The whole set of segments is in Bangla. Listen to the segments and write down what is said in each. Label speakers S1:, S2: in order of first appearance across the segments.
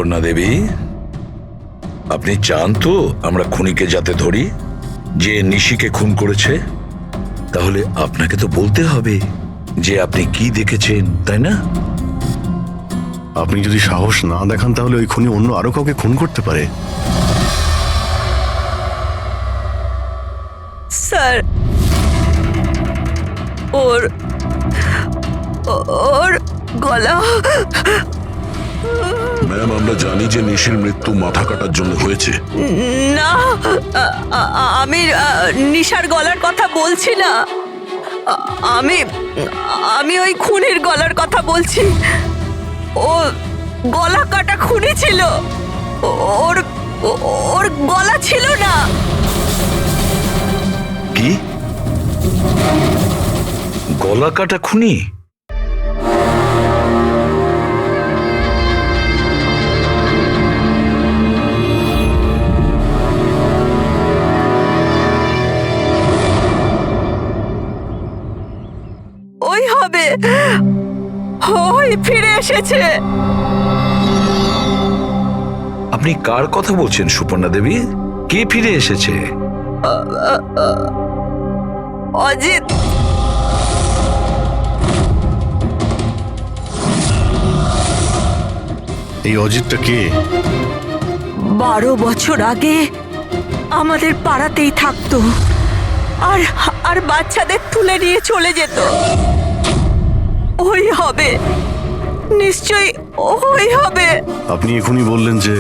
S1: সুপর্ণা দেবী, আপনি চান তো আমরা খুনিকে যাতে ধরি, যে নিশিকে খুন করেছে? তাহলে আপনাকে তো বলতে হবে যে আপনি কি দেখেছেন, তাই না?
S2: আপনি যদি সাহস না দেখান তাহলে ওই খুনি অন্য আরো কাউকে খুন করতে পারে।
S3: স্যার, ওর ওর গলা।
S4: ম্যাম, আমরা জানি যে নিশির মৃত্যু মাথা কাটার জন্য হয়েছে।
S3: না, আমি নিশার গলার কথা বলছি না। আমি আমি ওই খুনির গলার কথা বলছি। ও গলা কাটা খুনি ছিল, ওর ওর গলা ছিল না।
S1: কি গলা কাটা খুনি?
S3: ওই হবে, ওই ফিরে এসেছে।
S1: আপনি কার কথা বলছেন সুপর্ণা দেবী? কে ফিরে এসেছে?
S3: অজিত।
S2: এই অজিতটা কে?
S3: 12 বছর আগে আমাদের পাড়াতেই থাকতো, আর আর বাচ্চাদের তুলে নিয়ে চলে যেত। ওই হবে, নিশ্চয়ই ওই হবে।
S2: আপনি এখনই বললেন যে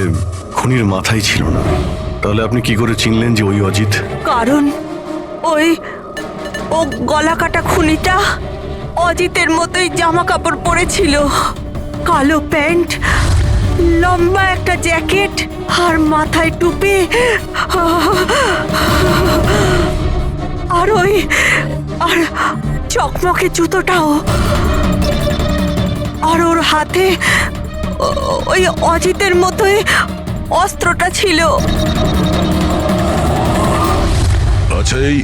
S2: খুনির মাথাই ছিল না, তাহলে আপনি কি করে চিনলেন যে ওই অজিত?
S3: কারণ ওই ও গলা কাটা খুনিটা অজিতের মতোই জামা কাপড় পরেছিল, কালো প্যান্ট, লম্বা একটা জ্যাকেট আর মাথায় টুপি, আর ওই আর চকমকে জুতোটাও, আর ওর হাতে ওই অজিতের মতোই অস্ত্রটা ছিল।
S4: আচ্ছা, এই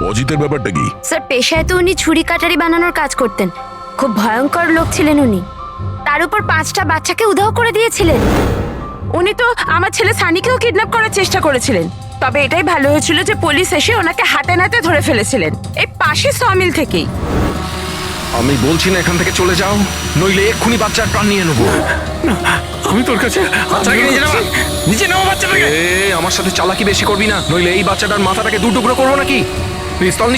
S4: অজিতের ব্যাপারটা কি?
S5: স্যার, পেশায় তো উনি ছুরি কাটারি বানানোর কাজ করতেন। খুব ভয়ঙ্কর লোক ছিলেন উনি। তার উপর 5টা বাচ্চাকে উধাও করে দিয়েছিলেন।
S6: উনি তো আমার ছেলে সানিকেও কিডন্যাপ করার চেষ্টা করেছিলেন। তবে এটাই ভালো হয়েছিল যে পুলিশ এসে ওনাকে হাতে নাতে ধরে ফেলেছিলেন, এই পাশে সমিল থেকেই।
S7: আমি বলছি না এখান থেকে চলে যাও, নইলে এক্ষুনি বাচ্চার প্রাণ নিয়ে নেবো।
S2: আমি তোর কাছে
S7: বাচ্চাকে নিচে নাও বাচ্চাটাকে। আমার সাথে চালাকি বেশি করবি না, নইলে এই বাচ্চাটার মাথাটাকে দু টুকরো করবো নাকি। পিস্তল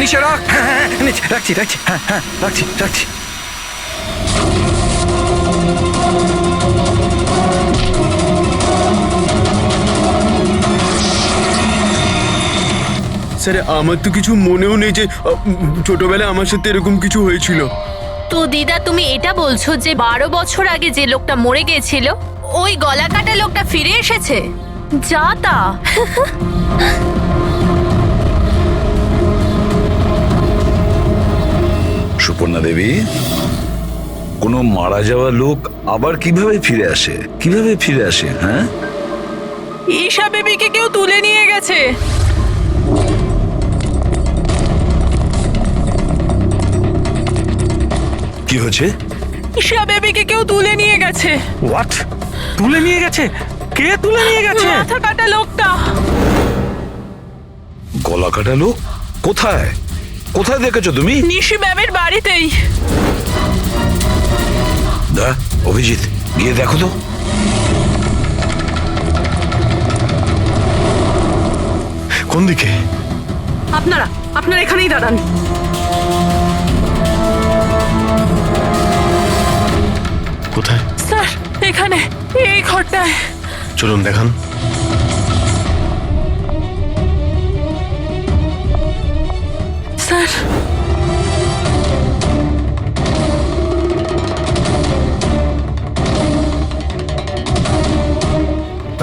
S7: নিচে রাখ। হ্যাঁ, নিচে রাখছি। হ্যাঁ, রাখছি।
S8: স্যার, আমার তো কিছু মনেও নেই যে ছোটবেলায় আমার সাথে এরকম কিছু হয়েছিল।
S9: তো দিদা, তুমি এটা বলছো যে 12 বছর আগে যে লোকটা মরে গিয়েছিল ওই গলা কাটা লোকটা ফিরে এসেছে? যা তা।
S1: সুপর্ণা দেবী, কোনো মারা যাওয়া লোক আবার কিভাবে ফিরে আসে? হ্যাঁ,
S6: ঈশা বেবিকে কেউ তুলে নিয়ে গেছে।
S1: কি হয়েছে?
S6: ঈশা বেবিকে কেউ তুলে নিয়ে গেছে।
S7: হোয়াট? তুলে নিয়ে গেছে? কে তুলে নিয়ে গেছে?
S6: মাথা কাটা লোকটা।
S1: গলা কাটা লোক? কোথায় দেখেছো তুমি?
S6: নিশি ম্যামের বাড়িতেই।
S1: অভিজিৎ, গিয়ে দেখো তো।
S2: কোন দিকে?
S6: আপনারা এখানেই দাঁড়ান।
S2: কোথায়?
S6: স্যার, এখানে, এই ঘরটায়।
S2: চলুন দেখান।
S6: স্যার,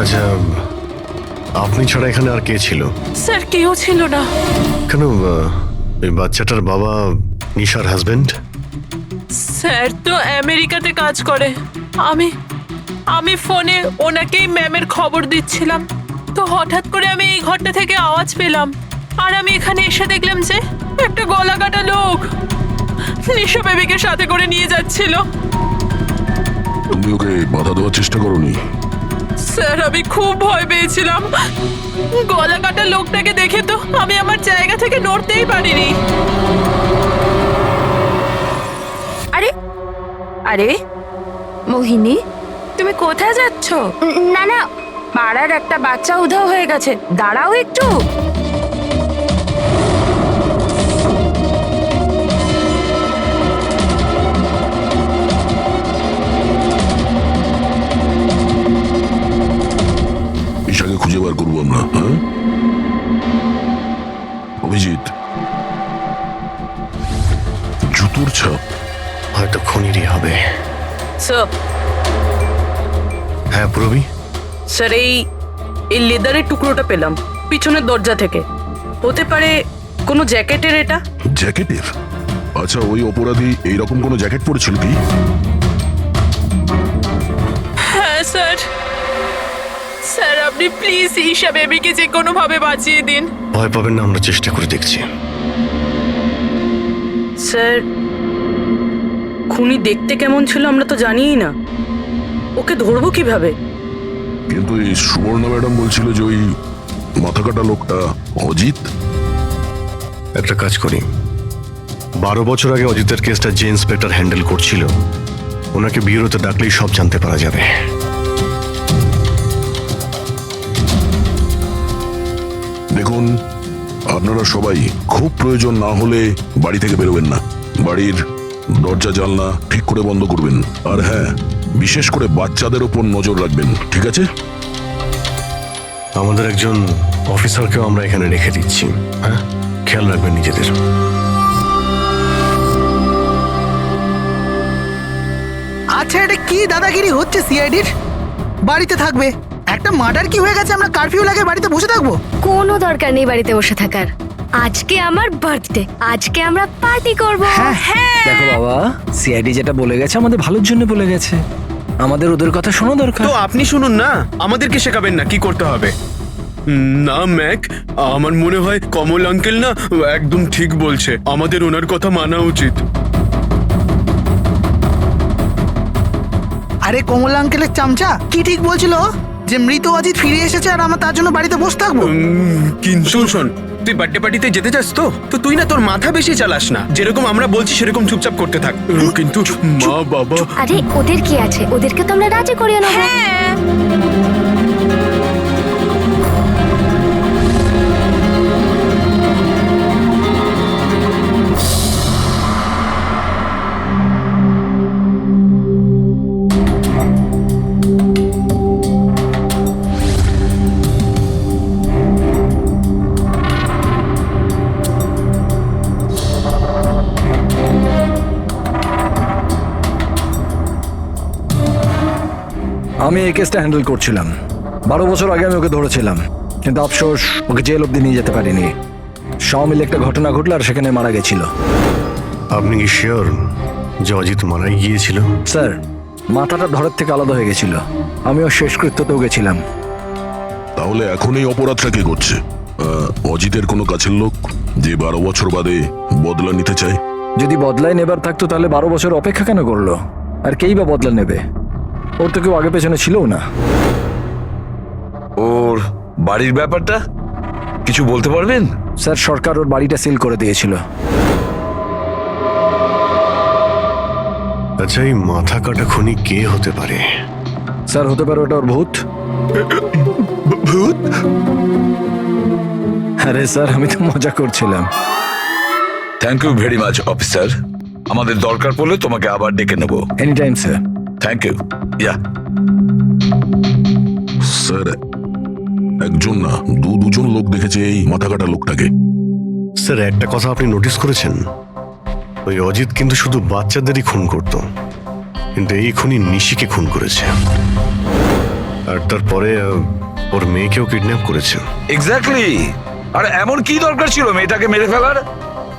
S2: আচ্ছা, আপনি ছাড়া এখানে আর কে ছিল?
S6: স্যার, কেউ ছিল না।
S2: কেন, এই বাচ্চাটার বাবা নিশার হাজবেন্ড?
S6: স্যার তো আমেরিকাতে কাজ করে। আমি ফোনে ওনাকেই ম্যামের খবর দিচ্ছিলাম, তো হঠাৎ করে আমি এই ঘরটা থেকে আওয়াজ পেলাম, আর আমি এখানে এসে দেখলাম যে একটা গলা কাটা লোক নিশা বেবিকে সাথে করে নিয়ে যাচ্ছিল।
S4: তুমি ওকে বাধা দেওয়ার চেষ্টা করোনি?
S6: স্যার আমি খুব ভয় পেয়েছিলাম। গলা কাটা লোকটাকে দেখে তো আমি আমার জায়গা থেকে নড়তেই পারিনি।
S3: আরে আরে মোহিনী, তুমি কোথায় যাচ্ছ?
S5: না না,
S3: পাড়ার একটা বাচ্চা উধাও হয়ে গেছে, দাঁড়াও একটু।
S4: ঈশাকে খুঁজে বার করবো আমরা, হ্যাঁ? অভিজিৎ, জুতোর ছাপ
S2: হয়তো খুনিরই হবে।
S3: স্যার,
S2: হ্যাঁ প্রবি,
S3: স্যার এই লেদারের টুকরোটা পেলাম পিছনের দরজা থেকে। হতে পারে কোনো জ্যাকেটের এটা?
S4: জ্যাকেটের? আচ্ছা, ওই অপরাধী এইরকম কোনো জ্যাকেট পরেছিল কি?
S6: হ্যাঁ স্যার। স্যার আপনি প্লিজ ঈশা বেবিকে যে কোনো ভাবে বাঁচিয়ে দিন।
S2: ভয় পাবেন না, আমরা চেষ্টা করে দেখছি।
S3: স্যার, খুনি দেখতে কেমন ছিল আমরা তো জানিই না, ওকে ধরবো কিভাবে?
S4: কিন্তু এই সুবর্ণা ম্যাডাম বলছিল যে ওই মাথা কাটা লোকটা অজিত।
S2: একটা কাজ করি, 12 বছর আগে অজিতের কেসটা যে ইন্সপেক্টর হ্যান্ডেল করছিল, ওনাকে বিউরোতে ডাকলেই সব জানতে পারা যাবে।
S4: দেখুন, আপনারা সবাই খুব প্রয়োজন না হলে বাড়ি থেকে বেরোবেন না। বাড়ির দরজা জানলা ঠিক করে বন্ধ করবেন। আর হ্যাঁ, বিশেষ করে বাচ্চাদের উপর নজর রাখবেন, ঠিক আছে?
S2: আমাদের একজন অফিসারকেও আমরা এখানে রেখে দিচ্ছি, হ্যাঁ? খেয়াল রাখবেন নিজেদের।
S10: আচ্ছা, এটা কি দাদাগিরি হচ্ছে সিআইডির? বাড়িতে থাকবে, একটা মার্ডার কি হয়ে গেছে, আমরা কারফিউ লাগে বাড়িতে বসে থাকবো?
S5: কোনো দরকার নেই বাড়িতে বসে থাকার। আজকে আমার বার্থডে, আজকে আমরা পার্টি করব। হ্যাঁ,
S7: দেখো বাবা, সিআইডি যেটা বলে গেছে আমাদের ভালোর জন্য বলে গেছে, আমাদের ওদের কথা শোনা দরকার।
S8: তো আপনি শুনুন না, আমাদেরকে শেখাবেন না কি করতে হবে। না ম্যাক, আমার মনে হয় কমল আঙ্কেল না একদম ঠিক বলছে, আমাদের ওনার কথা মানা উচিত।
S10: আরে কমল আঙ্কেলের চামচা কি ঠিক বলছিল যে মৃত অজিত ফিরে এসেছে আর আমরা তার জন্য বাড়িতে বসে থাকবো?
S8: কিন্তু শোন, তুই বার্থডে পার্টিতে যেতে চাস তো তুই না তোর মাথা বেশি চালাস না, যেরকম আমরা বলছি সেরকম চুপচাপ করতে থাক। কিন্তু মা বাবা,
S5: আরে ওদের কি আছে, ওদেরকে তো আমরা রাজি করিয়ে নেবো।
S7: আমি এই কেসটা হ্যান্ডেল করছিলাম। 12 বছর আগে আমি ওকে ধরেছিলাম, কিন্তু আফসোস ওকে জেল অব্দি নিয়ে যেতে পারিনি। সব মিলে একটা ঘটনা ঘটলো আর সেখানে মারা গেছিল।
S2: আপনি কি শিওর যে অজিত মারাই গিয়েছিল?
S7: স্যার, মাথাটা ধরের থেকে আলাদা হয়ে গেছিল। আমিও শেষকৃত্যতেও গেছিলাম।
S4: তাহলে এখন এই অপরাধটা কে করছে? অজিতের কোনো কাছের লোক যে 12 বছর বাদে বদলা নিতে চায়?
S7: যদি বদলায় নেবার থাকতো তাহলে 12 বছর অপেক্ষা কেন করলো? আর কেই বা বদলা নেবে? ওর তো কেউ আগে পেছনে ছিলও না।
S1: ওর বাড়ির ব্যাপারটা কিছু বলতে পারবেন?
S7: স্যার, সরকার ওর বাড়িটা সিল করে দিয়েছিল।
S2: আচ্ছা, এই মাথা কাটা খুনি কে হতে পারে?
S7: স্যার, হতে পারে ওটা ওর ভূত।
S2: ভূত?
S7: আরে স্যার, আমি তো মজা করছিলাম।
S1: Thank you very much officer, আমাদের দরকার পড়লে তোমাকে আবার ডেকে নেব।
S7: Any time sir.
S1: Thank you. Yeah
S4: sir, একজন না দুজন লোক দেখেছে এই মাথা কাটা লোকটাকে।
S2: স্যার, একটা কথা আপনি নোটিস করেছেন? ওই অজিত কিন্তু শুধু বাচ্চাদেরই খুন করত, কিন্তু এই খুনি নিশিকে খুন করেছে। আর তারপরে ওর মেয়েকেও কিডন্যাপ করেছে।
S1: এক্স্যাক্টলি। আর এমন কি দরকার ছিল মেয়েটাকে মেরে ফেলার?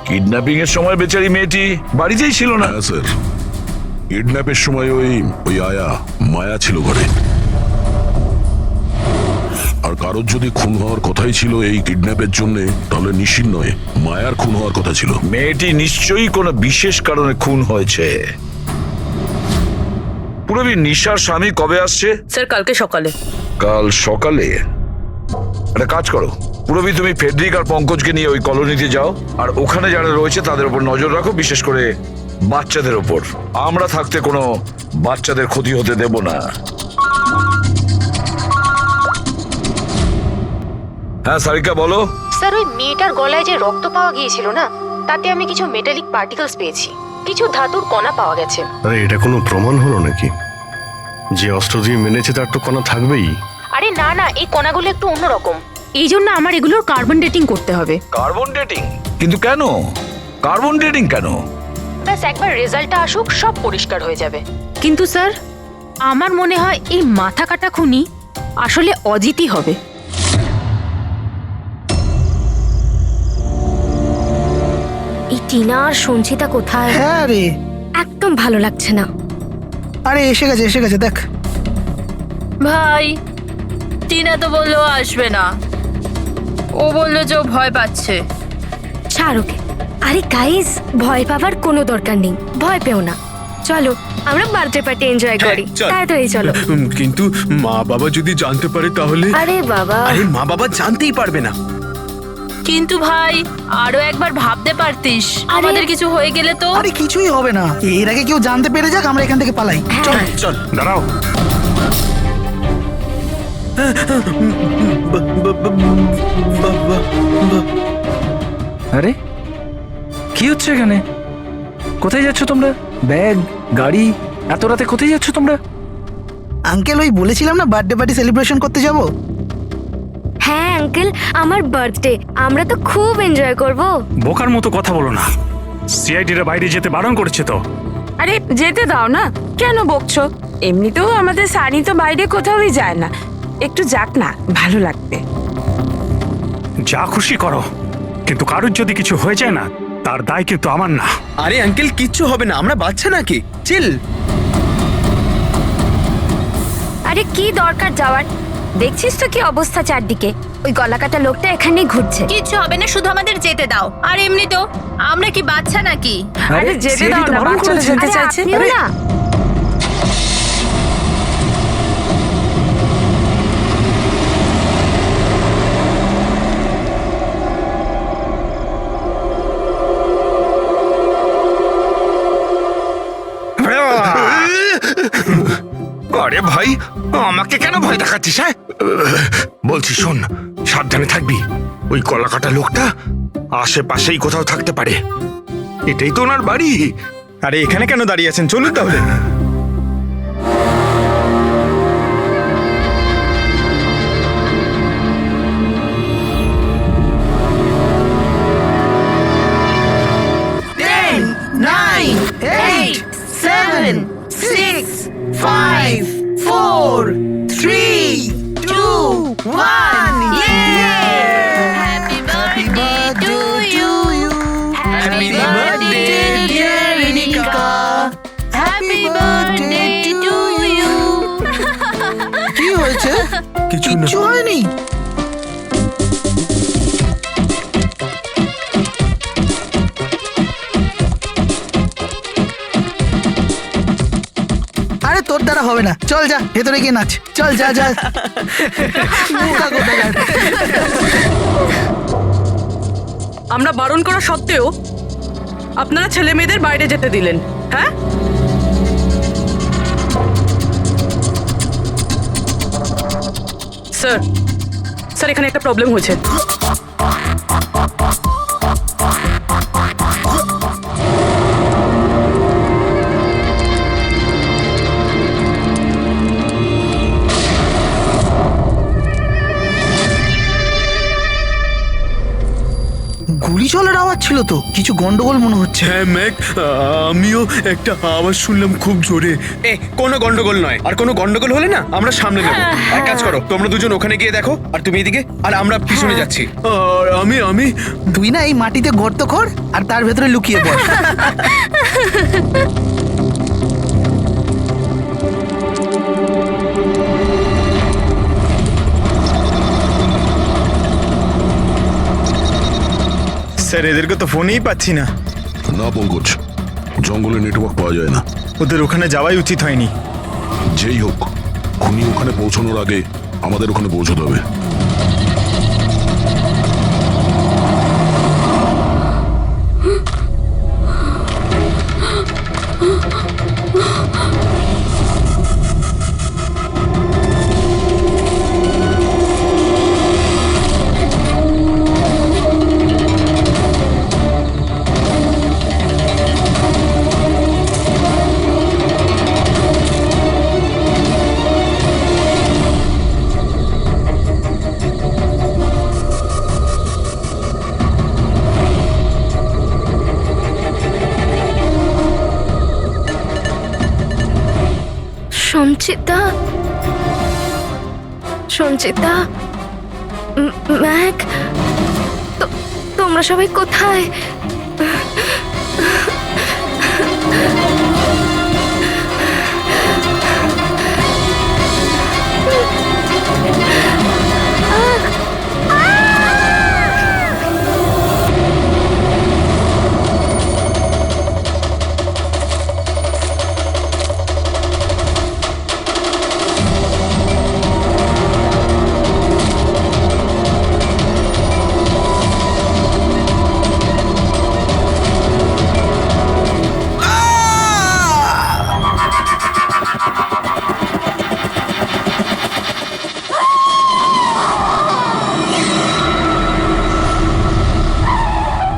S1: কিডন্যাপিং এর সময় বেচারি মেয়েটি বাড়িতেই ছিল না।
S4: হ্যাঁ স্যার, কিডন্যাপের সময় ওই আয়া মায়া ছিল ঘরে। আর কারোর যদি খুন হওয়ার কথাই ছিল এই কিডন্যাপের জন্য, তাহলে নিশির নয় মায়ার খুন হওয়ার কথা ছিল।
S1: মেয়েটি নিশ্চয়ই কোনো বিশেষ কারণে খুন হয়েছে। পুরবী, নিশার স্বামী কবে আসছে?
S3: স্যার কালকে সকালে।
S1: কাল সকালে? একটা কাজ করো পুরবী, তুমি ফেডরিক আর পঙ্কজকে নিয়ে ওই কলোনিতে যাও, আর ওখানে যারা রয়েছে তাদের উপর নজর রাখো, বিশেষ করে বাচ্চাদের উপর। আমরা থাকতে কোনো বাচ্চাদের ক্ষতি হতে দেব না। হ্যাঁ সারিকা, বলো।
S11: স্যার, ওই মেয়েটার গলায় যে রক্ত পাওয়া গিয়েছিল না, তাতে আমি কিছু মেটালিক পার্টিকেলস পেয়েছি, কিছু ধাতুর কণা পাওয়া গেছে।
S2: আরে এটা কোনো প্রমাণ হলো নাকি? যে অস্ত্র দিয়ে মেনেছে তার তো কণা থাকবেই।
S11: আরে না না, এই কণাগুলো একটু অন্যরকম।
S5: এই জন্য আমার এগুলোর কার্বন ডেটিং করতে হবে।
S1: Carbon dating? কিন্তু কেন কার্বন ডেটিং কেন?
S11: ব্যাস একবার রেজাল্টটা আসুক, সব পরিষ্কার হয়ে যাবে।
S5: কিন্তু স্যার, আমার মনে হয় এই মাথা কাটা খুনি আসলে অজিতই হবে। এই টিনা আর সঞ্চিতা কোথায়?
S10: হ্যাঁ রে,
S5: একদম ভালো লাগছে না।
S10: আরে এসে গেছে দেখ।
S9: ভাই, টিনা তো বললো আসবে না, ও বললো যে ও ভয় পাচ্ছে।
S5: ছাড় ওকে। আরে গাইস, ভয় পাওয়ার কোনো দরকার নেই, ভয় পেও না। চলো আমরা বার্থডে পার্টি এনজয় করি।
S8: চল।
S5: তাড়াতাড়ি চলো।
S8: কিন্তু মা বাবা যদি জানতে পারে তাহলে?
S5: আরে বাবা,
S8: আরে মা বাবা জানতেই পারবে না।
S9: কিন্তু ভাই, আরো একবার ভাবতে পারতিস, আমাদের কিছু হয়ে গেলে তো।
S10: আরে কিছুই হবে না, এর আগে কেউ জানতে পেরে যাক, আমরা এখান থেকে পালাই। চল
S8: চল।
S2: দাঁড়াও,
S7: আরে কি হচ্ছে এখানে? কোথায় যাচ্ছ তোমরা? ব্যাগ, গাড়ি, এত রাতে কোথায় যাচ্ছ তোমরা?
S10: আঙ্কেল, ওই বলেছিলাম না বার্থডে পার্টি সেলিব্রেশন করতে যাব।
S5: হ্যাঁ আঙ্কেল, আমার বার্থডে, আমরা তো খুব এনজয় করব।
S12: বোকার মতো কথা বলো না, সিআইডিরা বাইরে যেতে বারণ করেছে তো।
S3: আরে যেতে দাও না, কেন বকছো? এমনিতেও আমাদের সানি তো বাইরে কোথাওই যায় না, একটু যাক না, ভালো লাগবে।
S12: যা খুশি করো, কিন্তু কারোর যদি কিছু হয়ে যায় না, তার দায় কিন্তু আমার না।
S8: আরে আঙ্কেল, কিচ্ছু হবে না, আমরা বাচ্চা নাকি, চিল।
S5: আরে কি দরকার যাওয়ার? দেখছিস তো কি অবস্থা চারদিকে, ওই গলাকাটা লোকটা এখানেই ঘুরছে।
S9: কিচ্ছু হবে না, শুধু আমাদের যেতে দাও। আর এমনি তো আমরা কি বাচ্চা নাকি?
S3: আরে যেতে দাও না, বাচ্চারা যেতে
S5: আরে
S3: চাইছে।
S5: আপনিও না।
S7: আরে ভাই, আমাকে কেন ভয় দেখাচ্ছিস? হ্যাঁ বলছি শোন, সাবধানে থাকবি। ওই কলাকাটা লোকটা আশেপাশেই কোথাও থাকতে পারে, এটাই তো ওনার বাড়ি।
S8: আরে এখানে কেন দাঁড়িয়ে আছেন, চলুন তাহলে।
S9: Happy birthday to you. Happy birthday dear Rinika. Happy birthday to you.
S10: কি হয়েছে?
S8: কিছু না।
S10: কিচ্ছু হয়নি। আরে তোর দ্বারা হবে না, চল যা ভেতরে গিয়ে নাচ, চল যা যা। বোকা কোথাকার।
S3: আমরা বারণ করা সত্ত্বেও আপনারা ছেলে মেয়েদের বাইরে যেতে দিলেন, হ্যাঁ? স্যার, স্যার এখানে একটা প্রবলেম হয়েছে।
S10: গুলি চলার আওয়াজ ছিল তো, কিছু গন্ডগোল মনে হচ্ছে।
S8: হ্যাঁ ম্যাক, আমিও একটা আওয়াজ শুনলাম খুব জোরে। কোনো গন্ডগোল নয়, আর কোনো গন্ডগোল হলে না আমরা সামনে নেব। এক কাজ করো, তোমরা দুজন ওখানে গিয়ে দেখো, আর তুমি এদিকে, আর আমরা পিছনে যাচ্ছি। আর আমি
S10: তুই না এই মাটিতে গর্ত কর আর তার ভেতরে লুকিয়ে পড়।
S13: স্যার, এদেরকে তো ফোনেই পাচ্ছি না।
S4: না পঙ্কজ, জঙ্গলে নেটওয়ার্ক পাওয়া যায় না।
S13: ওদের ওখানে যাওয়াই উচিত হয়নি।
S4: যেই হোক, খুনি ওখানে পৌঁছানোর আগে আমাদের ওখানে পৌঁছতে হবে।
S5: সঞ্চিতা, সঞ্চিতা, ম্যাক, তোমরা সবাই কোথায়?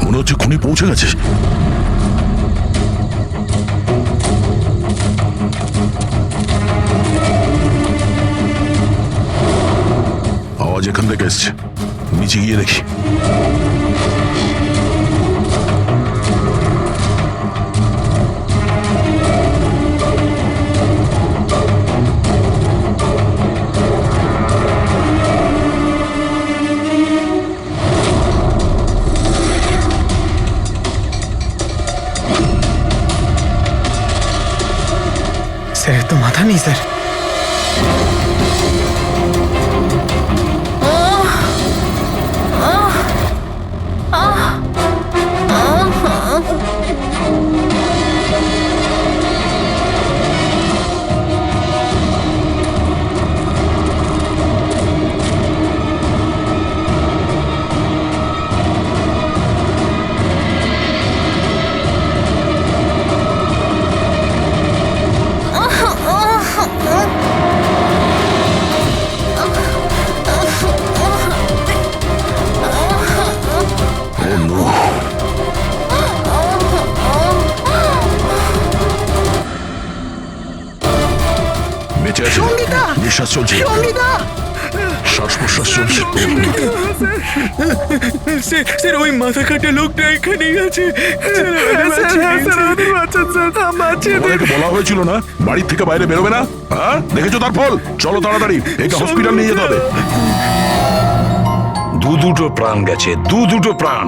S4: মনে হচ্ছে খুনি পৌঁছে গেছে। আওয়াজ এখান থেকে এসছে, নিচে গিয়ে দেখি।
S13: স্যার তো মাথা নেই স্যার।
S4: বেঁচে আছে, নিঃশ্বাস চলছে, শ্বাস প্রশ্বাস চলছে।
S8: স্যার ওই মাথা কাটা লোকটা এখানেই আছে।
S4: তোমাদেরকে বলা হয়েছিল না বাড়ির থেকে বাইরে বেরোবে না? হ্যাঁ, দেখেছো তার ফল। চলো তাড়াতাড়ি, এটা হসপিটাল নিয়ে যেতে হবে।
S1: দুটো প্রাণ গেছে, দুটো প্রাণ।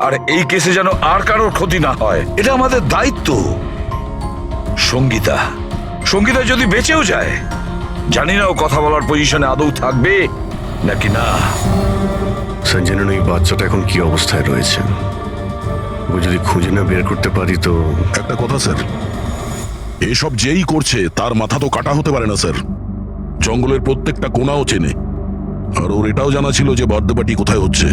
S1: আর এই কেসে যেন আর কারোর ক্ষতি না হয়, এটা আমাদের দায়িত্ব। সঙ্গীতা, সঙ্গীতা যদি বেঁচেও যায়, জানি না ও কথা বলার পজিশনে আদৌ থাকবে নাকি না।
S2: স্যার জানেন এই বাচ্চাটা এখন কি অবস্থায় রয়েছে? ও যদি খুঁজে না বের করতে পারি তো।
S4: একটা কথা স্যার, এসব যেই করছে তার মাথা তো কাটা হতে পারে না স্যার। জঙ্গলের প্রত্যেকটা কোণাও চেনে, আর ওর এটাও জানা ছিল যে বার্থডে পার্টি কোথায় হচ্ছে।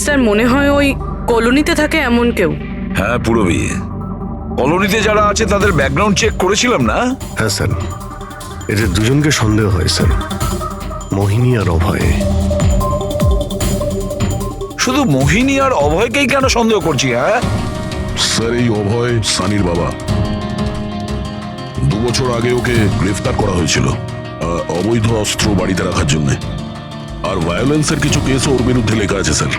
S6: স্যার মনে হয় ওই কলোনিতে থাকে এমন কেউ।
S1: হ্যাঁ পুরবী, কলোনিতে যারা আছে তাদের ব্যাকগ্রাউন্ড চেক করেছিলাম না?
S2: হ্যাঁ স্যার, এদের দুজনকে সন্দেহ হয় স্যার, মোহিনী আর অভয়।
S1: শুধু মোহিনী আর অভয়কেই কেন সন্দেহ করছি? হ্যাঁ
S4: স্যার, এই অভয় সানির বাবা। 2 বছর আগে ওকে গ্রেফতার করা হয়েছিল অবৈধ অস্ত্র বাড়িতে রাখার জন্য। আর ভায়োলেন্সের কিছু কেস ওর বিরুদ্ধে লেখা আছে স্যার।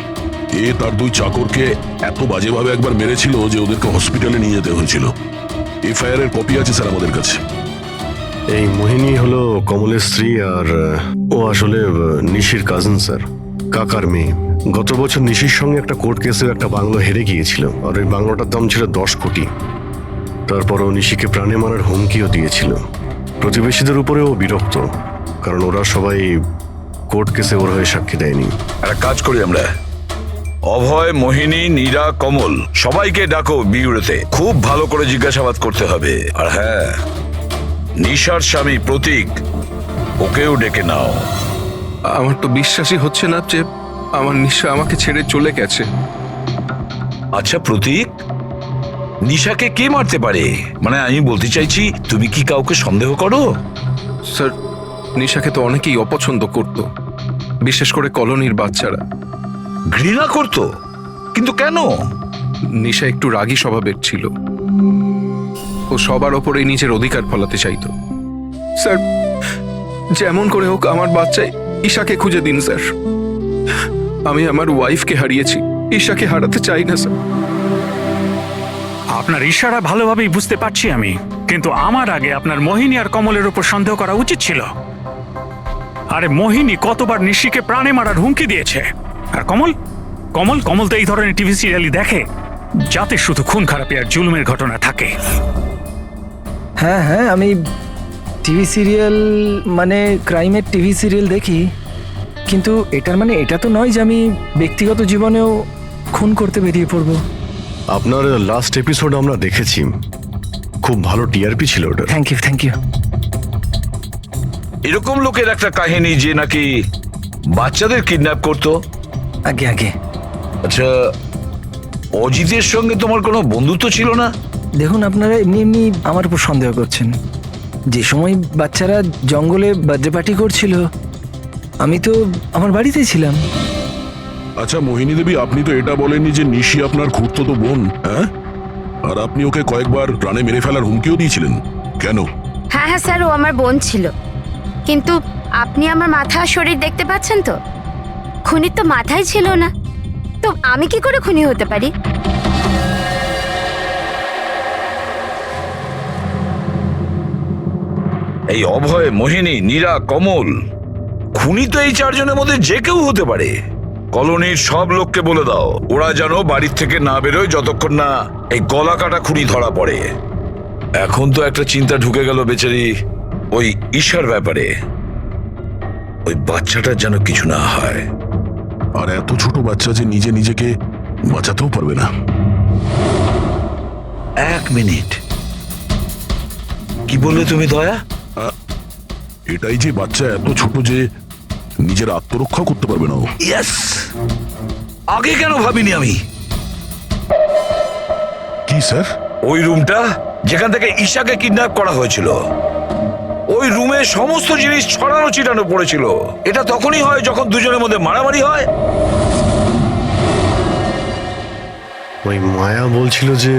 S4: এ তার 2 চাকরকে এত বাজেভাবে একবার মেরেছিল যে ওদেরকে হসপিটালে নিয়ে যেতে হয়েছিল। এফআইআর এর কপি আছে স্যার আমাদের কাছে।
S2: এই মোহিনী হলো কমলের স্ত্রী, আর ও আসলে নিশির কাজিন স্যার, কাকার মেয়ে। গত বছর নিশির সঙ্গে একটা কোর্ট কেসে একটা বাংলো হেরে গিয়েছিল, আর ওই বাংলোটার দাম ছিল 10 কোটি। তারপর ও নিশিকে প্রাণে মারার হুমকিও দিয়েছিল। প্রতিবেশীদের উপরে ও বিরক্ত, কারণ ওরা সবাই কোর্ট কেসে ওর হয়ে সাক্ষী দেয়নি।
S1: একটা কাজ করি আমরা, অভয়, মোহিনী, নীরা, কমল সবাইকে ডাকো বিউরোতে। খুব ভালো করে জিজ্ঞাসাবাদ করতে হবে। আর হ্যাঁ, নিশার স্বামী প্রতীক, ওকেও ডেকে নাও।
S14: আমার তো বিশ্বাসই হচ্ছে না যে আমার নিশা আমাকে ছেড়ে চলে গেছে।
S1: আচ্ছা প্রতীক, নিশাকে কে মারতে পারে? মানে আমি বলতে চাইছি, তুমি কি কাউকে সন্দেহ করো?
S14: স্যার, নিশাকে তো অনেকেই অপছন্দ করত, বিশেষ করে কলোনির বাচ্চারা।
S1: ঘৃণা করতো? কিন্তু কেন?
S14: নিশা একটু রাগী স্বভাবের ছিল। ও সবার ওপরে নিজের অধিকার ফলাতে চাইতো। স্যার, যেমন করে হোক আমার বাচ্চাই ঈশাকে খুঁজে দিন স্যার। আমি আমার ওয়াইফকে হারিয়েছি, ঈশাকে হারাতে চাই না স্যার।
S12: আপনার ইশারা ভালোভাবেই বুঝতে পারছি আমি, কিন্তু আমার আগে আপনার মোহিনী আর কমলের উপর সন্দেহ করা উচিত ছিল। আরে মোহিনী কতবার নিশিকে প্রাণে মারার হুমকি দিয়েছে, আর কমল কমল কমল তো এই ধরনের টিভি সিরিয়ালই দেখে, যাতে শুধু খুন খারাপি আর জুলুমের ঘটনা থাকে।
S13: হ্যাঁ হ্যাঁ, আমি টিভি সিরিয়াল মানে ক্রাইমের টিভি সিরিয়াল দেখি, কিন্তু এটার মানে এটা তো নয় যে আমি ব্যক্তিগত জীবনেও খুন করতে বেরিয়ে পড়বো।
S2: আপনার লাস্ট এপিসোড আমরা দেখেছি, খুব ভালো টিআরপি ছিল ওটা।
S13: Thank you thank you.
S1: এরকম লোকের একটা কাহিনী যে নাকি বাচ্চাদের কিডন্যাপ করতো।
S13: আগে আগে।
S1: আচ্ছা, অজিতের সঙ্গে তোমার কোনো বন্ধুত্ব ছিল না?
S13: দেখুন, আপনারা এমনি এমনি আমার উপর সন্দেহ করছেন। যে সময় বাচ্চারা জঙ্গলে বার্থডে পার্টি করছিল, আমি তো আমার বাড়িতেই ছিলাম।
S4: আচ্ছা মোহিনী দেবী, আপনি তো এটা বলেননি যে নিশি আপনার খুড়তুতো বোন, হ্যাঁ? আর আপনি ওকে কয়েকবার প্রাণে মেরে ফেলার হুমকিও দিয়েছিলেন, কেন?
S5: হ্যাঁ হ্যাঁ স্যার, ও আমার বোন ছিল। কিন্তু আপনি আমার মাথা আর শরীর দেখতে পাচ্ছেন তো? খুনির তো মাথাই ছিল না, তো আমি কি করে খুনি হতে পারি?
S1: এই অভয়, মোহিনী, নীরা, কমল, খুনি তো এই চারজনের মধ্যে যে কেউ হতে পারে। কলোনির সব লোককে বলে দাও, ওরা যেন বাড়ির থেকে না বেরোয় যতক্ষণ না এই গলা কাটা খুনি ধরা পড়ে। এখন তো একটা চিন্তা ঢুকে গেল বেচারি ওই ঈশার ব্যাপারে। ওই বাচ্চাটার যেন কিছু না হয়।
S4: আর এত ছোট বাচ্চা যে নিজে নিজেকে বাঁচাতেও পারবে না।
S1: এক মিনিট, কি বললে তুমি দয়া?
S4: এটাই যে বাচ্চা এত ছোট যে নিজের আত্মরক্ষা করতে পারবে না।
S1: ইয়েস, আগে কেন ভাবিনি আমি?
S4: কি স্যার?
S1: ওই রুমটা যেখান থেকে ঈশাকে কিডন্যাপ করা হয়েছিল, ওই রুমে সমস্ত জিনিস ছড়ানো ছিটানো পড়েছিল। এটা তখনই হয় যখন দুজনের মধ্যে মারামারি হয়।
S2: ওই মায়া বলছিল যে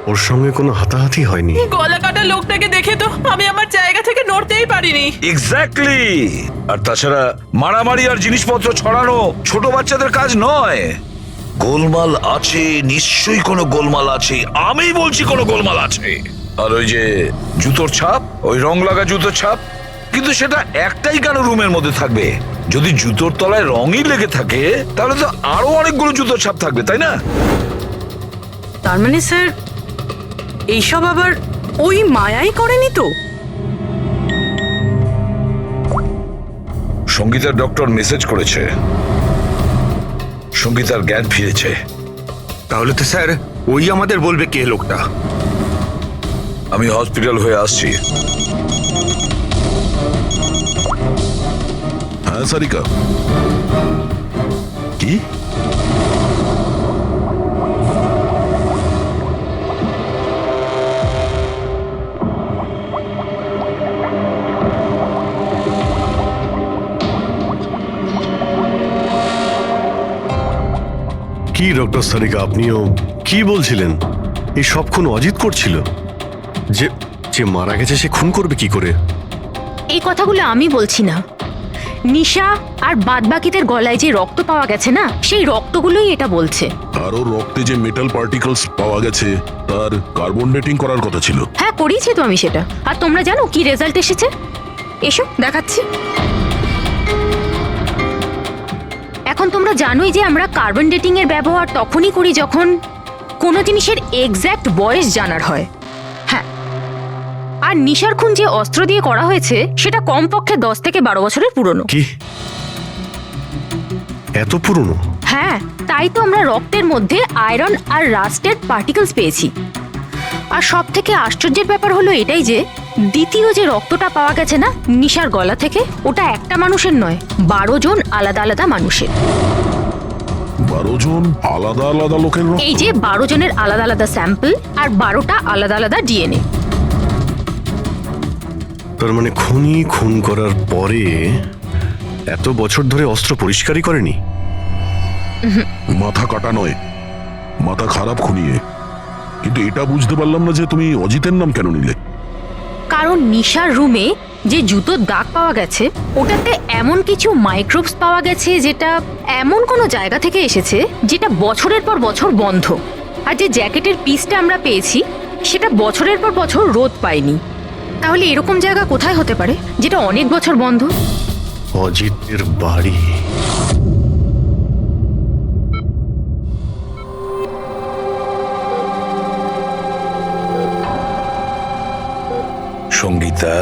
S2: ওর সঙ্গে কোনো হাতাহাতি হয়নি।
S6: গলা কাটা লোকটাকে দেখে তো আমি আমার জায়গা থেকে নড়তেই পারিনি।
S1: এক্স্যাক্টলি। আর তাছাড়া মারামারি আর জিনিসপত্র ছড়ানো ছোট বাচ্চাদের কাজ নয়। গোলমাল আছে, নিশ্চয়ই কোনো গোলমাল আছে, আমি বলছি কোনো গোলমাল আছে। আর ওই যে জুতোর ছাপ, ওই রং লাগা জুতোর ছাপ, কিন্তু সেটা একটাই কেন রুমের মধ্যে থাকবে? যদি জুতোর তলায় রঙই লেগে থাকে তাহলে তো আরো অনেকগুলো জুতোর ছাপ থাকবে, তাই না?
S3: তার মানে স্যার এইসব আবার ওই মায়াই করেনি তো?
S1: সঙ্গীতার ডক্টর মেসেজ করেছে, সঙ্গীতার জ্ঞান ফিরেছে।
S7: তাহলে তো স্যার ওই আমাদের বলবে কে লোকটা।
S1: আমি হসপিটাল হয়ে আসছি।
S4: হ্যাঁ সারিকা, কি?
S2: কি ডক্টর সারিকা, আপনিও কি বলছিলেন? এই সব খুন অজিত করছিল? যে যে মারা গেছে সে খুন করবে কি করে?
S9: এই কথাগুলো আমি বলছি না, নিশা আর বাদবাকিদের গলায় যে রক্ত পাওয়া গেছে না, সেই রক্তগুলোই এটা বলছে।
S4: আরো রক্তে যে মেটাল পার্টিকেলস পাওয়া গেছে তার কার্বন ডেটিং করার কথা ছিল।
S9: হ্যাঁ, করিয়েছি তো আমি সেটা। আর তোমরা জানো কি রেজাল্ট এসেছে? এসো দেখাচ্ছি। এখন তোমরা জানোই যে আমরা কার্বন ডেটিং এর ব্যবহার তখনই করি যখন কোনো জিনিসের এক্স্যাক্ট বয়স জানার হয়। হ্যাঁ, আর নিশার খুন যে অস্ত্র দিয়ে করা হয়েছে সেটা কমপক্ষে 10 থেকে 12 বছরের পুরনো।
S2: কি এত পুরনো?
S9: হ্যাঁ, তাই তো আমরা রক্তের মধ্যে আয়রন আর রাস্টেড পার্টিকেলস পেয়েছি। আর সব থেকে আশ্চর্যের ব্যাপার হলো এটাই যে দ্বিতীয় যে রক্তটা পাওয়া গেছে না নিশার গলা থেকে, ওটা একটা মানুষের নয়, 12 জন আলাদা আলাদা মানুষের।
S4: 12 জন আলাদা আলাদা লোকের রক্ত?
S9: এই যে 12 জনের আলাদা আলাদা স্যাম্পল আর 12টা আলাদা আলাদা ডিএনএ।
S2: তার মানে খুনি খুন করার পরে এত বছর ধরে অস্ত্র পরিষ্কারই করেনি?
S4: মাথা কাটা নয়, মাথা খারাপ খুনিয়ে। কিন্তু এটা বুঝতে পারলাম না যে তুমি অজিতের নাম কেন নিলে।
S9: কারণ নিশার রুমে যে জুতোর দাগ পাওয়া গেছে ওটাতে এমন কিছু মাইক্রোবস পাওয়া গেছে যেটা এমন কোনো জায়গা থেকে এসেছে যেটা বছরের পর বছর বন্ধ। আর যে জ্যাকেটের পিসটা আমরা পেয়েছি সেটা বছরের পর বছর রোদ পায়নি। তাহলে এরকম জায়গা কোথায় হতে পারে যেটা অনেক বছর বন্ধ?
S2: অজিতের বাড়ি।
S1: সঙ্গীতা,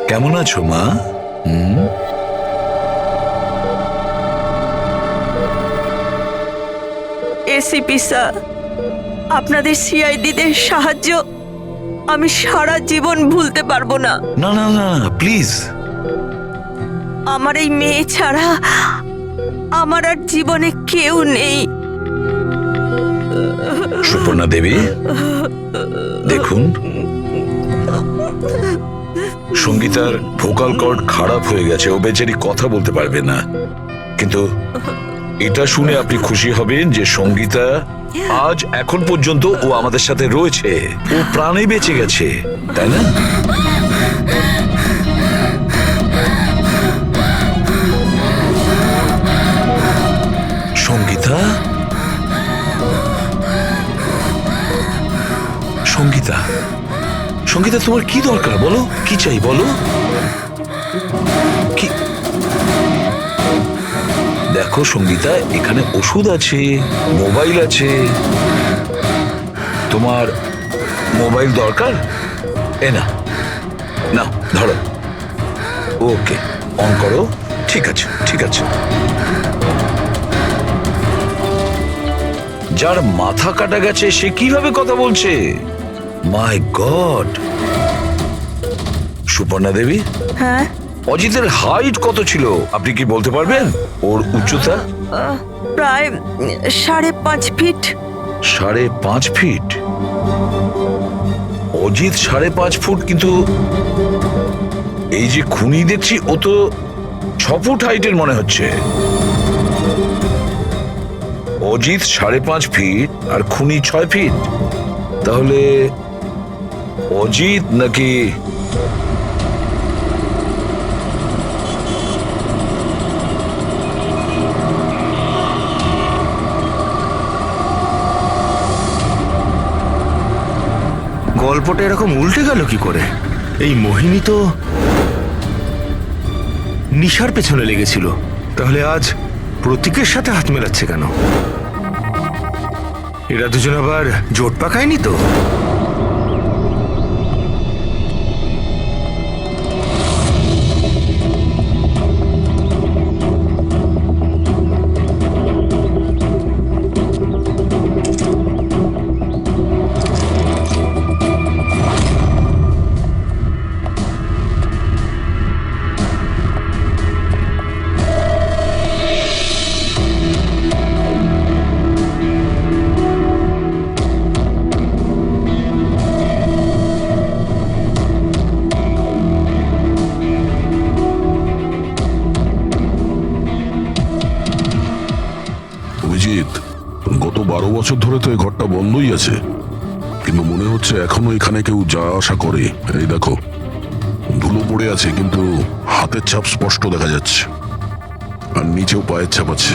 S1: কেমন আছো মা?
S6: এসিপি স্যার, আপনাদের সিআইডিদের সাহায্য আমি সারা জীবন ভুলতে পারবো না।
S1: না না না, প্লিজ।
S6: আমার এই মেয়ে ছাড়া আমার আর জীবনে কেউ নেই।
S1: সুপর্ণা দেবী, দেখুন, সঙ্গীতার ভোকাল কর্ড খারাপ হয়ে গেছে, ও বেচারি কথা বলতে পারবে না। কিন্তু এটা শুনে আপনি খুশি হবেন যে সঙ্গীতা আজ এখন পর্যন্ত ও আমাদের সাথে রয়েছে, ও প্রাণে বেঁচে গেছে, তাই না? সঙ্গীতা, সঙ্গীতা, সঙ্গীতা, তোমার কি দরকার বলো? কি চাই বলো? কি? দেখো সঙ্গীতা, এখানে ওষুধ আছে, মোবাইল আছে। তোমার মোবাইল দরকার? এ না, নাও ধরো। ওকে, অন করো। ঠিক আছে, ঠিক আছে। যার মাথা কাটা গেছে সে কিভাবে কথা বলছে? মাই গড! সুপর্ণা দেবী,
S6: হ্যাঁ,
S1: অজিতের হাইট কত ছিল আপনি কি বলতে পারবেন? ওর উচ্চতা?
S6: প্রায় 5.5 ফিট।
S1: 5.5 ফিট? অজিত 5.5 ফুট, কিন্তু এই যে খুনি দেখছি ও তো 6 ফুট হাইটের মনে হচ্ছে। অজিত 5.5 ফিট আর খুনি 6 ফিট। তাহলে অজিত নাকি
S7: গল্পটা এরকম উল্টে গেল কি করে? এই মোহিনী তো নিশার পেছনে লেগেছিল, তাহলে আজ প্রতীকের সাথে হাত মেলাচ্ছে কেন? এরা দুজন আবার জোট পাকায়নি তো?
S4: গত 12 বছর ধরে তো এই ঘরটা বন্ধই আছে, কিন্তু মনে হচ্ছে এখনো এখানে কেউ যাওয়া আসা করে। এই দেখো, ধুলো পড়ে আছে কিন্তু হাতের ছাপ স্পষ্ট দেখা যাচ্ছে, আর নিচেও পায়ের ছাপ আছে।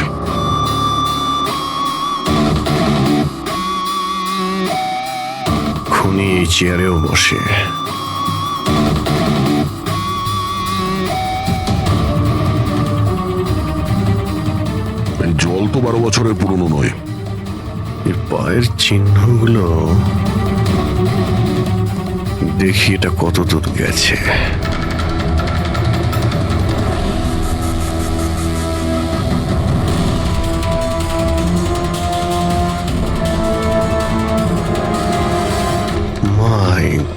S2: খুনি এই চেয়ারেও বসে।
S4: জল তো 12 বছরের পুরনো নয়।
S2: এর পায়ের চিহ্নগুলো দেখি এটা কত দূর গেছে।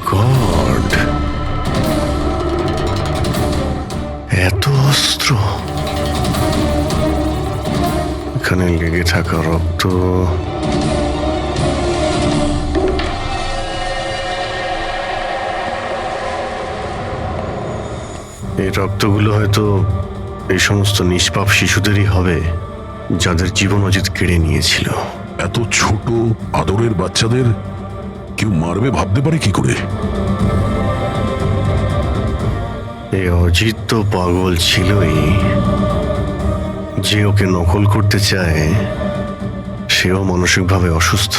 S2: গড, এত অস্ত্র, এখানে লেগে থাকা রক্ত, এই রক্তগুলো হয়তো এই সমস্ত নিষ্পাপ শিশুদেরই হবে যাদের জীবন অজিত কেড়ে নিয়েছিল।
S4: এত ছোট আদরের বাচ্চাদের কেউ মারবে ভাবতে পারে কি করে?
S2: এই অজিত তো পাগল ছিলই, যে ওকে নকল করতে চায় সেও মানসিকভাবে অসুস্থ।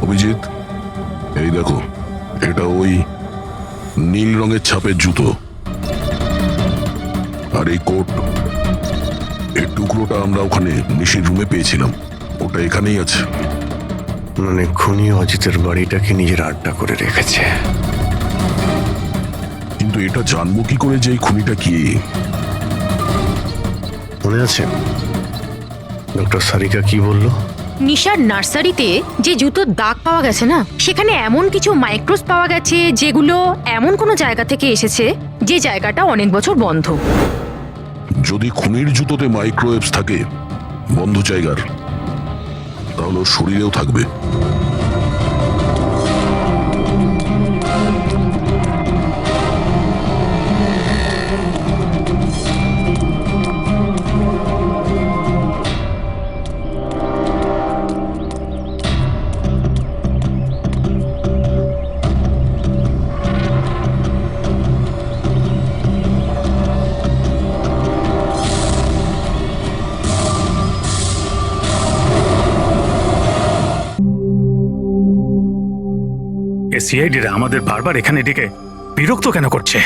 S4: অভিজিৎ, এই দেখো, এটা ওই নীল রঙের ছাপের জুতো, আর এই কোট, এই টুকরোটা আমরা ওখানে নিশির রুমে পেয়েছিলাম, ওটা এখানেই আছে।
S2: মানে খুনি অজিতের বাড়িটাকে নিজের আড্ডা করে রেখেছে।
S4: কিন্তু এটা জানবো কি করে যে এই খুনিটা কি?
S2: মনে আছে ডক্টর সারিকা কি বলল?
S9: নিশার নার্সারিতে যে জুতোর দাগ পাওয়া গেছে না, সেখানে এমন কিছু মাইক্রোস পাওয়া গেছে যেগুলো এমন কোনো জায়গা থেকে এসেছে যে জায়গাটা অনেক বছর বন্ধ।
S4: যদি খুনির জুতোতে মাইক্রোওয়েভস থাকে বন্ধ জায়গার, তাহলে ওর শরীরেও থাকবে।
S12: সিআইডিরা আমাদের বারবার এখানে ডেকে বিরক্ত কেন করছে?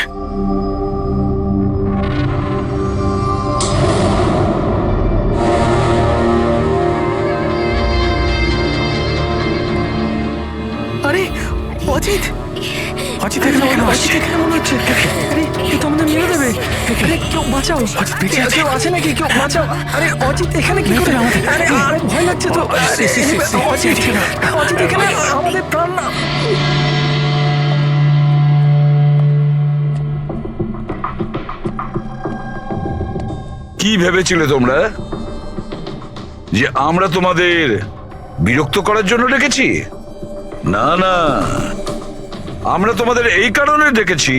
S10: আরে অজিত,
S13: অজিত এখানে কেন আসছে?
S10: এখানে মনে হচ্ছে আরে এ তো আমাদের মেরে দেবে। আরে কেউ বাঁচাও, কেউ আছে নাকি? কেউ বাঁচাও। আরে অজিত এখানে কি করে? আরে আরে ভয় লাগছে তো। অজিত এখানে আমাদের প্রাণ না।
S1: কি ভেবেছিলে তোমরা যে আমরা তোমাদের বিরক্ত করার জন্য ডেকেছি? না না, আমরা তোমাদের এই কারণে ডেকেছি,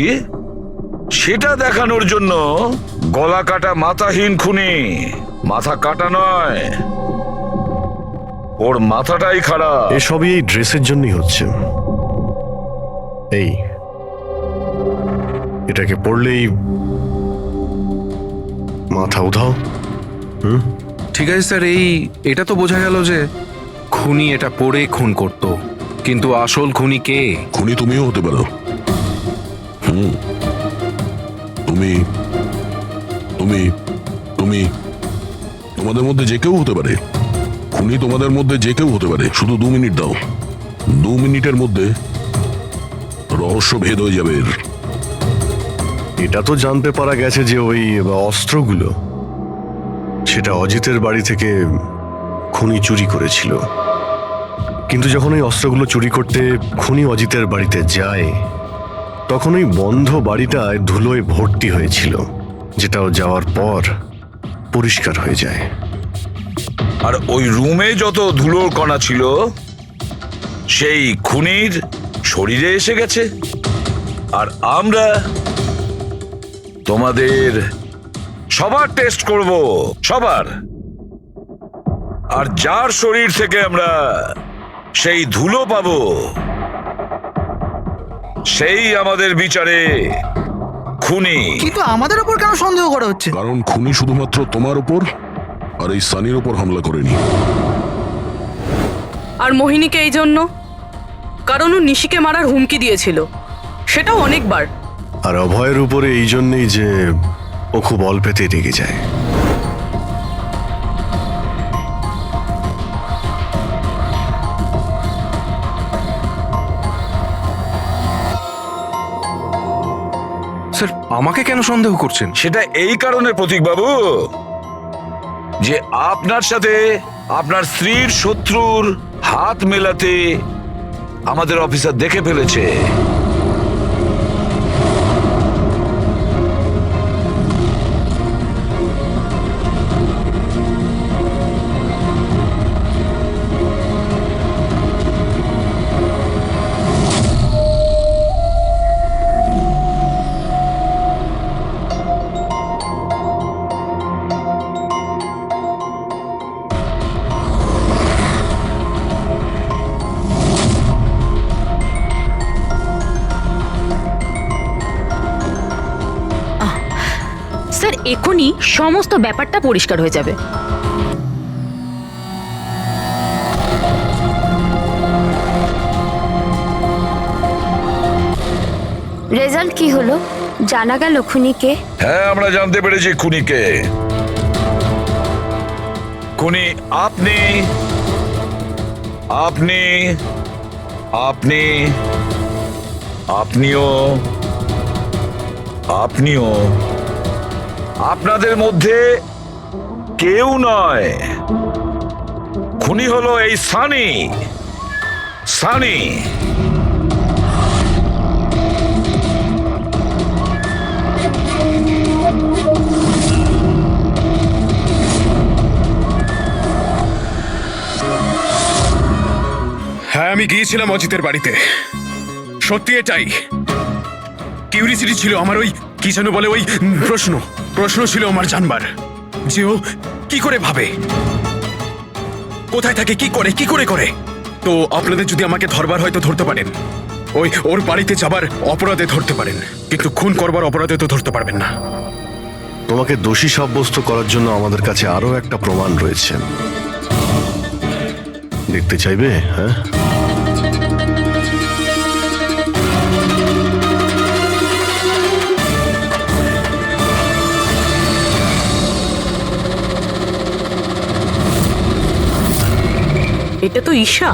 S1: সেটা দেখানোর জন্য গলা কাটা মাথাহীন খুনি, মাথা কাটা নয়, ওর মাথাটাই খারাপ।
S2: এসবই এই ড্রেসের জন্যই হচ্ছে। এই এটাকে পড়লেই মাথা উধাও।
S14: ঠিক আছে স্যার, এটা তো বোঝা গেল যে খুনি এটা পরে খুন করত, কিন্তু আসল খুনি কে?
S4: খুনি তুমিও হতে পারো। তুমি তুমি তুমি তোমাদের মধ্যে যে কেউ হতে পারে। খুনি তোমাদের মধ্যে যে কেউ হতে পারে। শুধু 2 মিনিট দাও, 2 মিনিটের মধ্যে রহস্য ভেদ হয়ে যাবে।
S2: এটা তো জানতে পারা গেছে যে ওই অস্ত্রগুলো সেটা অজিতের বাড়ি থেকে খুনি চুরি করেছিল। কিন্তু যখন ওই অস্ত্রগুলো চুরি করতে খুনি অজিতের বাড়িতে যায়, তখন ওই বন্ধ বাড়িটায় ধুলোয় ভর্তি হয়েছিল, যেটাও যাওয়ার পর পরিষ্কার হয়ে যায়।
S1: আর ওই রুমে যত ধুলোর কণা ছিল সেই খুনির শরীরে এসে গেছে। আর আমরা তোমাদের সবার টেস্ট করব, সবার। আর যার শরীর থেকে আমরা সেই ধুলো পাবো, সেই আমাদের বিচারে খুনি।
S10: কিন্তু আমাদের উপর কেন সন্দেহ করা হচ্ছে?
S4: কারণ খুনি শুধুমাত্র তোমার উপর আর এই সানির উপর হামলা করেনি।
S6: আর মোহিনীকে এই জন্য, কারণ ও নিশিকে মারার হুমকি দিয়েছিল, সেটাও অনেকবার।
S2: আর অভয়ের উপরে এই জন্যই যে ও খুব অল্পেতেই রেগে যায়।
S14: স্যার, আমাকে কেন সন্দেহ করছেন?
S1: সেটা এই কারণে প্রতীক বাবু যে আপনার সাথে আপনার স্ত্রীর শত্রুর হাত মেলাতে আমাদের অফিসার দেখে ফেলেছে।
S9: স্যার এখনই সমস্ত ব্যাপারটা পরিষ্কার হয়ে যাবে।
S5: রেজাল্ট কি হলো? জানা গেল খুনিকে?
S1: হ্যাঁ, আমরা জানতে পেরেছি খুনিকে। খুনি আপনি আপনি আপনি আপনিও আপনিও আপনাদের মধ্যে কেউ নয়। খুনি হলো এই সানি। সানি
S8: হ্যাঁ, আমি গিয়েছিলাম অজিতের বাড়িতে। সত্যি এটাই। কিউরিসিটি ছিল আমার, ওই কি যেন বলে, ওই প্রশ্ন ছিল আমার জানবার যে ও কি করে ভাবে, কোথায় থাকে, কি করে। তো আপনাদের যদি আমাকে ধরবার হয় তো ধরতে পারেন, ওর বাড়িতে যাবার অপরাধে ধরতে পারেন, কিন্তু খুন করবার অপরাধে তো ধরতে পারবেন না।
S2: তোমাকে দোষী সাব্যস্ত করার জন্য আমাদের কাছে আরো একটা প্রমাণ রয়েছে। দেখতে চাইবে? হ্যাঁ,
S6: এটা তো ঈশা।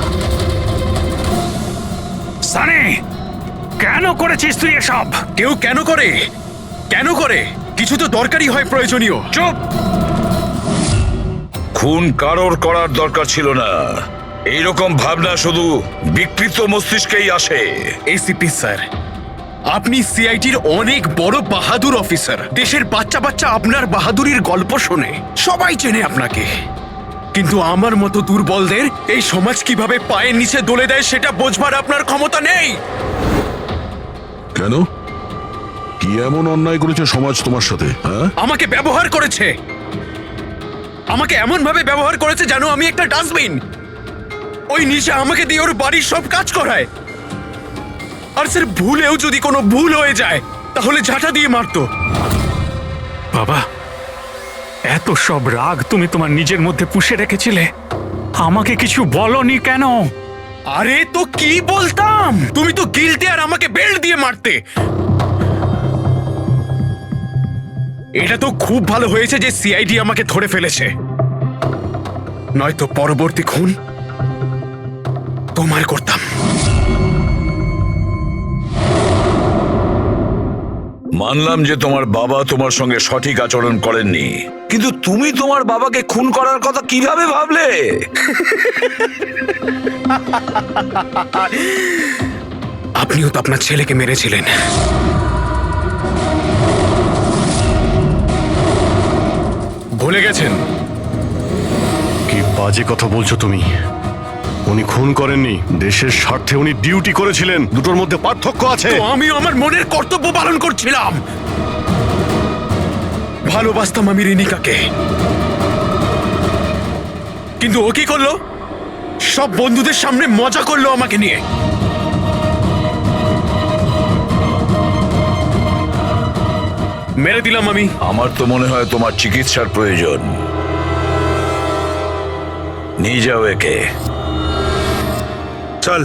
S12: সানি, কেন করেছিস তুই এসব?
S8: কেউ কেন করে কিছু তো দরকারই হয়, প্রয়োজনীয়।
S1: চুপ! খুন কারোর করার দরকার ছিল না। এইরকম ভাবনা শুধু বিকৃত মস্তিষ্কেই আসে।
S8: এসিপি স্যার, আপনি সিআইটির অনেক বড় বাহাদুর অফিসার। দেশের বাচ্চা আপনার বাহাদুরির গল্প শোনে, সবাই চেনে আপনাকে। কিন্তু আমার মতো দুর্বলদের এই সমাজ কিভাবে পায়ের নিচে দলে দেয় সেটা বোঝবার আপনার ক্ষমতা নেই।
S4: কেন? কি এমন অন্যায় করেছে সমাজ তোমার সাথে? হ্যাঁ,
S8: আমাকে ব্যবহার করেছে, আমাকে এমন ভাবে ব্যবহার করেছে যেন আমি একটা ডাস্টবিন। ওই নিশা আমাকে দিয়ে ওর বাড়ির সব কাজ করায়। আর স্যার, ভুলেও যদি কোনো ভুল হয়ে যায় তাহলে ঝাঁটা দিয়ে মারতো।
S12: বাবা, এত সব রাগ তুমি তোমার নিজের মধ্যে পুষে রেখেছিলে, আমাকে কিছু বলনি কেন?
S8: আরে তো কি বলতাম, তুমি তো গিলতে আর আমাকে বেল্ট দিয়ে মারতে। এটা তো খুব ভালো হয়েছে যে সিআইডি আমাকে ধরে ফেলেছে, নয়তো পরবর্তী খুন তোমার করতাম।
S1: মানলাম যে তোমার বাবা তোমার সঙ্গে সঠিক আচরণ করেননি, কিন্তু তুমি তোমার বাবাকে খুন করার কথা কিভাবে ভাবলে?
S8: আপনিও তো আপনার ছেলেকে মেরেছিলেন। ভুলে গেছেন?
S2: কি বাজে কথা বলছো তুমি? উনি খুন করেননি, দেশের স্বার্থে উনি ডিউটি করেছিলেন। দুটোর মধ্যে পার্থক্য আছে।
S8: তো আমিও আমার মনের কর্তব্য পালন করছিলাম। ভালোবাসতাম আমি রিনিকাকে, কিন্তু ও কি করলো? সব বন্ধুদের সামনে মজা করলো আমাকে নিয়ে। মেরে দিলাম আমি।
S1: আমার তো মনে হয় তোমার চিকিৎসার প্রয়োজন। নিয়ে যাও একে।
S8: চল।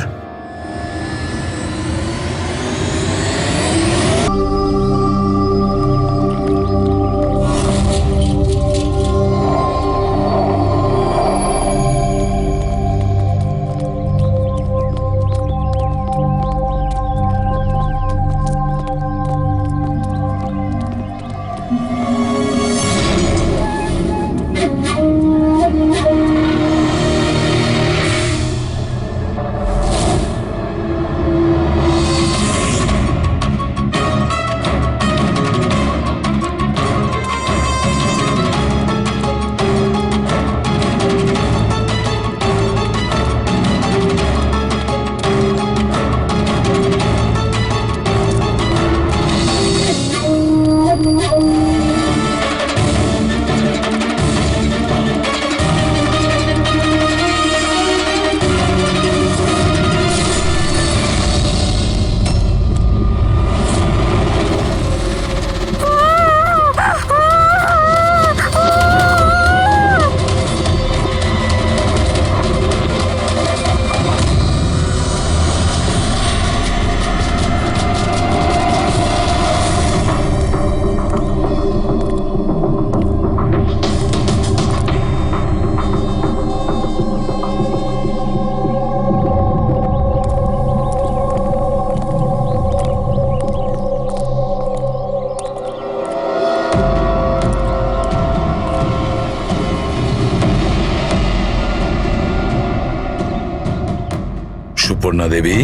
S1: অপর্ণা দেবী,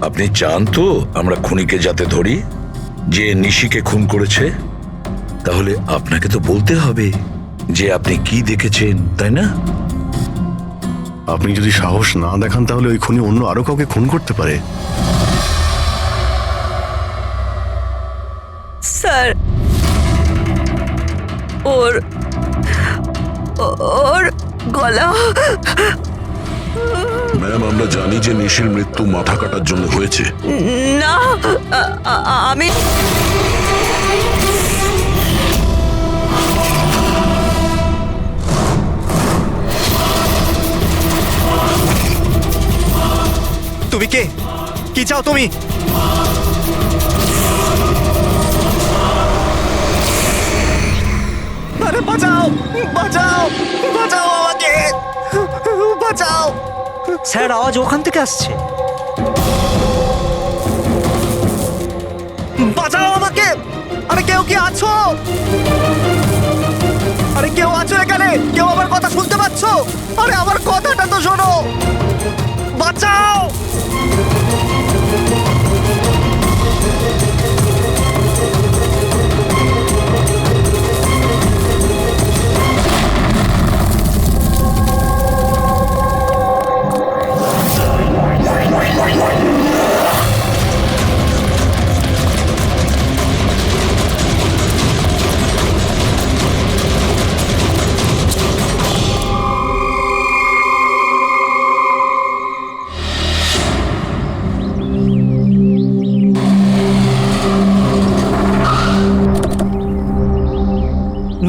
S1: আপনি চান তো আমরা খুনিকে যাতে ধরি, যে নিশিকে খুন করেছে? তাহলে আপনাকে তো বলতে হবে যে আপনি কি দেখেছেন, তাই না?
S2: আপনি যদি সাহস না দেখান তাহলে ওই খুনি অন্য আরো কাউকে খুন করতে পারে।
S3: স্যার, ওর গলা।
S4: ম্যাম, আমরা জানি যে নিশির মৃত্যু মাথা কাটার জন্য হয়েছে।
S3: না, আমি
S8: তুমি কে? কি চাও তুমি? আরে বাঁচাও, বাঁচাও, বাঁচাও আমাকে, বাঁচাও।
S10: স্যার, আওয়াজ ওখান থেকে আসছে।
S8: বাঁচাও আমাকে। আরে কেউ কি আছো? আরে কেউ আছো এখানে? কেউ আমার কথা শুনতে পাচ্ছ? আরে আমার কথাটা তো শোনো, বাঁচাও।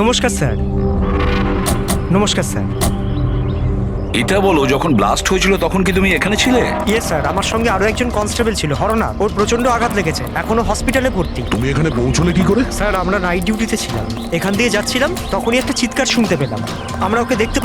S10: নমস্কার স্যার। নমস্কার স্যার।
S1: এটা বলো, যখন ব্লাস্ট হয়েছিল তখন কি তুমি এখানে ছিলে?
S10: ইয়ে স্যার, আমার সঙ্গে আরো একজন কনস্টেবল ছিল, হরনা। ওর প্রচন্ড আঘাত লেগেছে, এখনো হসপিটালে ভর্তি।
S4: তুমি এখানে পৌঁছলে কি করে?
S10: স্যার, আমরা নাইট ডিউটিতে ছিলাম, এখান দিয়ে যাচ্ছিলাম, তখনই একটা চিৎকার শুনতে পেলাম। আমরা ওকে দেখতে